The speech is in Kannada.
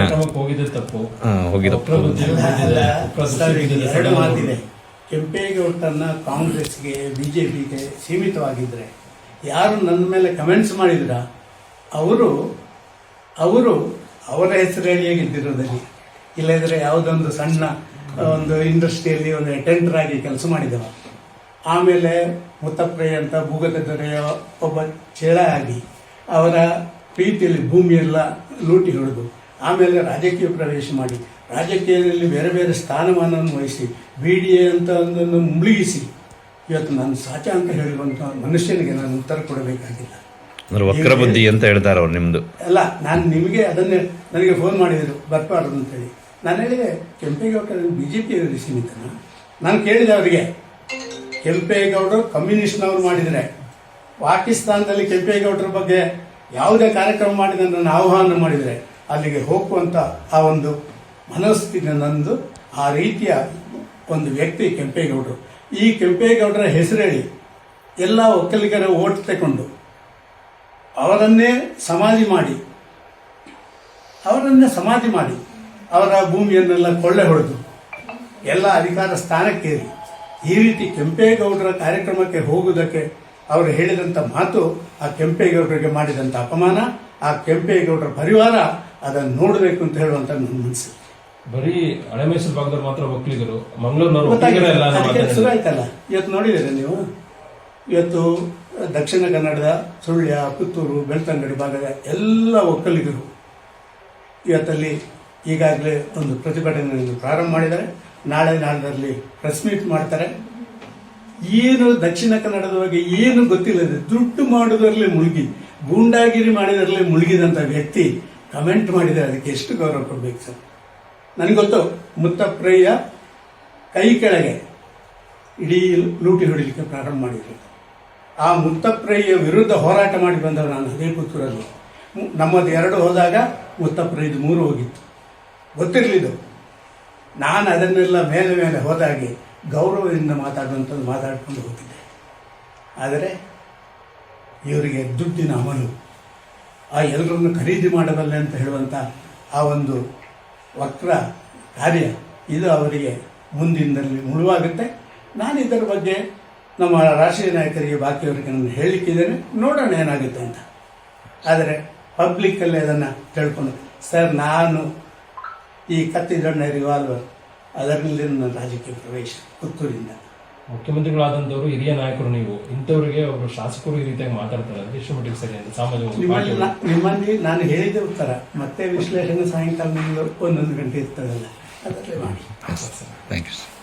ಕಾರ್ಯಕ್ರಮಕ್ಕೆ ಹೋಗಿದ್ದೆ ತಪ್ಪು. ಎರಡು ಮಾತಿದೆ. ಕೆಂಪೇಗೌಡರನ್ನ ಕಾಂಗ್ರೆಸ್ಗೆ ಬಿಜೆಪಿಗೆ ಸೀಮಿತವಾಗಿದ್ದರೆ ಯಾರು ನನ್ನ ಮೇಲೆ ಕಮೆಂಟ್ಸ್ ಮಾಡಿದ್ರ ಅವರು ಅವರ ಹೆಸರು ಹೇಳಿಯೇ ಗೆದ್ದಿರೋದಲ್ಲಿ, ಇಲ್ಲದಿದ್ರೆ ಯಾವುದೊಂದು ಸಣ್ಣ ಒಂದು ಇಂಡಸ್ಟ್ರಿಯಲ್ಲಿ ಒಂದು ಅಟೆಂಡರ್ ಆಗಿ ಕೆಲಸ ಮಾಡಿದವ, ಆಮೇಲೆ ಮುತ್ತಪ್ರಯ್ಯ ಅಂತ ಭೂಗತ ದೊರೆಯ ಒಬ್ಬ ಚೇಳ ಆಗಿ ಅವರ ಪ್ರೀತಿಯಲ್ಲಿ ಭೂಮಿಯೆಲ್ಲ ಲೂಟಿ ಹೊಡೆದು ಆಮೇಲೆ ರಾಜಕೀಯ ಪ್ರವೇಶ ಮಾಡಿ ರಾಜಕೀಯದಲ್ಲಿ ಬೇರೆ ಬೇರೆ ಸ್ಥಾನಮಾನವನ್ನು ವಹಿಸಿ BDA ಅಂತ ಒಂದನ್ನು ಮುಳುಗಿಸಿ ಇವತ್ತು ನಾನು ಸಾಚ ಅಂತ ಹೇಳುವಂಥ ಮನುಷ್ಯನಿಗೆ ನಾನು ಉತ್ತರ ಕೊಡಬೇಕಾಗಿಲ್ಲ. ವಕ್ರ ಬುದ್ಧಿ ಅಂತ ಹೇಳ್ತಾರೆ ಅವ್ರು ನಿಮ್ದು ಅಲ್ಲ. ನಾನು ನಿಮಗೆ ಅದನ್ನೇ ನನಗೆ ಫೋನ್ ಮಾಡಿದರು ಬರಬಾರ್ದು ಅಂತೇಳಿ. ನಾನು ಹೇಳಿದೆ ಕೆಂಪೇಗೌಡರ BJP ಸೀಮಿತನ. ನಾನು ಕೇಳಿದೆ ಅವರಿಗೆ, ಕೆಂಪೇಗೌಡರು ಕಮ್ಯುನಿಸ್ಟ್ನವ್ರು ಮಾಡಿದರೆ ಪಾಕಿಸ್ತಾನದಲ್ಲಿ ಕೆಂಪೇಗೌಡರ ಬಗ್ಗೆ ಯಾವುದೇ ಕಾರ್ಯಕ್ರಮ ಮಾಡಿದ ನನ್ನ ಆಹ್ವಾನ ಮಾಡಿದರೆ ಅಲ್ಲಿಗೆ ಹೋಗುವಂಥ ಆ ಒಂದು ಮನಸ್ಥಿತಿ ನಂದು. ಆ ರೀತಿಯ ಒಂದು ವ್ಯಕ್ತಿ ಕೆಂಪೇಗೌಡರು. ಈ ಕೆಂಪೇಗೌಡರ ಹೆಸರು ಹೇಳಿ ಎಲ್ಲ ಒಕ್ಕಲಿಗರ ಓಟ್ ತಗೊಂಡು ಅವರನ್ನೇ ಸಮಾಧಿ ಮಾಡಿ ಅವರ ಭೂಮಿಯನ್ನೆಲ್ಲ ಕೊಳ್ಳೆ ಹೊಡೆದು ಎಲ್ಲ ಅಧಿಕಾರ ಸ್ಥಾನಕ್ಕೇರಿ ಈ ರೀತಿ ಕೆಂಪೇಗೌಡರ ಕಾರ್ಯಕ್ರಮಕ್ಕೆ ಹೋಗುವುದಕ್ಕೆ ಅವರು ಹೇಳಿದಂಥ ಮಾತು, ಆ ಕೆಂಪೇಗೌಡರಿಗೆ ಮಾಡಿದಂಥ ಅಪಮಾನ, ಆ ಕೆಂಪೇಗೌಡರ ಪರಿವಾರ ಅದನ್ನು ನೋಡಬೇಕು ಅಂತ ಹೇಳುವಂತ ನನ್ನ ಮನಸ್ಸು. ಬರೀ ಹಳೆ ಮೈಸೂರು ಭಾಗದವ್ರು ಮಾತ್ರ ಒಕ್ಕಲಿಗರು, ಮಂಗಳೂರಿನವರು ಶುರು ಆಯ್ತಲ್ಲ. ಇವತ್ತು ನೋಡಿದರೆ ನೀವು, ಇವತ್ತು ದಕ್ಷಿಣ ಕನ್ನಡದ ಸುಳ್ಯ, ಪುತ್ತೂರು, ಬೆಳ್ತಂಗಡಿ ಭಾಗದ ಎಲ್ಲ ಒಕ್ಕಲಿಗರು ಇವತ್ತಲ್ಲಿ ಈಗಾಗಲೇ ಒಂದು ಪ್ರತಿಭಟನೆಯನ್ನು ಪ್ರಾರಂಭ ಮಾಡಿದ್ದಾರೆ. ನಾಳೆ ನಾಡದಲ್ಲಿ ಪ್ರೆಸ್ ಮೀಟ್ ಮಾಡ್ತಾರೆ. ಏನು ದಕ್ಷಿಣ ಕನ್ನಡದ ಬಗ್ಗೆ ಏನು ಗೊತ್ತಿಲ್ಲದೆ ದುಡ್ಡು ಮಾಡೋದ್ರಲ್ಲೇ ಮುಳುಗಿ, ಗೂಂಡಾಗಿರಿ ಮಾಡಿದ್ರಲ್ಲೇ ಮುಳುಗಿದಂಥ ವ್ಯಕ್ತಿ ಕಮೆಂಟ್ ಮಾಡಿದರೆ ಅದಕ್ಕೆ ಎಷ್ಟು ಗೌರವ ಕೊಡಬೇಕು ಸರ್? ನನಗೆ ಗೊತ್ತು, ಮುತ್ತಪ್ರಯ್ಯ ಕೈ ಕೆಳಗೆ ಇಡೀ ಲೂಟಿ ಹೊಡಿಲಿಕ್ಕೆ ಪ್ರಾರಂಭ ಮಾಡಿದ್ರು. ಆ ಮುತ್ತಪ್ರಯ್ಯ ವಿರುದ್ಧ ಹೋರಾಟ ಮಾಡಿ ಬಂದವರು ನಾನು ಅದೇ ಪುತ್ತೂರಲ್ಲಿ. ನಮ್ಮದು 2 ಹೋದಾಗ ಮುತ್ತಪ್ರಯ್ಯದು 3 ಹೋಗಿತ್ತು, ಗೊತ್ತಿರಲಿದ್ದು. ನಾನು ಅದನ್ನೆಲ್ಲ ಮೇಲೆ ಹೋದಾಗೆ ಗೌರವದಿಂದ ಮಾತಾಡುವಂಥದ್ದು ಮಾತಾಡ್ಕೊಂಡು ಹೋಗಿದ್ದೆ. ಆದರೆ ಇವರಿಗೆ ದುಡ್ಡಿನ ಅಮಲು, ಆ ಎಲ್ಲರನ್ನು ಖರೀದಿ ಮಾಡಬಲ್ಲೆ ಅಂತ ಹೇಳುವಂಥ ಆ ಒಂದು ವಕ್ರ ಕಾರ್ಯ, ಇದು ಅವರಿಗೆ ಮುಂದಿನಲ್ಲಿ ಮುಳುವಾಗುತ್ತೆ. ನಾನು ಇದರ ಬಗ್ಗೆ ನಮ್ಮ ರಾಷ್ಟ್ರೀಯ ನಾಯಕರಿಗೆ ಬಾಕಿಯವರಿಗೆ ನಾನು ಹೇಳಿಕ್ಕಿದ್ದೇನೆ, ನೋಡೋಣ ಏನಾಗುತ್ತೆ ಅಂತ. ಆದರೆ ಪಬ್ಲಿಕ್ಕಲ್ಲಿ ಅದನ್ನು ತಿಳ್ಕೊಂಡು, ಸರ್ ನಾನು ಈ ಕತ್ತಿದೊಣ್ಣೆ ರಿವಾಲ್ವರ್ ಅದರಲ್ಲಿ ನನ್ನ ರಾಜಕೀಯ ಪ್ರವೇಶ ಪುತ್ತೂರಿಂದ. ಮುಖ್ಯಮಂತ್ರಿಗಳಾದಂಥವ್ರು ಹಿರಿಯ ನಾಯಕರು, ನೀವು ಇಂಥವ್ರಿಗೆ ಒಬ್ಬರು ಶಾಸಕರು ಈ ರೀತಿಯಾಗಿ ಮಾತಾಡ್ತಾರೆ ಅಂದ್ರೆ ಎಷ್ಟು ಮಟ್ಟಿಗೆ ಸರಿ ಅಂತ ಸಾಮಾಜಿಕ ನಿಮ್ಮಲ್ಲಿ ನಾನು ಹೇಳಿದ್ದೆ ಉತ್ತರ, ಮತ್ತೆ ವಿಶ್ಲೇಷಣೆ ಸಾಯಂಕಾಲ 1 ಗಂಟೆ ಇರ್ತದಲ್ಲ, ಅದರಲ್ಲಿ ಮಾಡಿ. Thank you.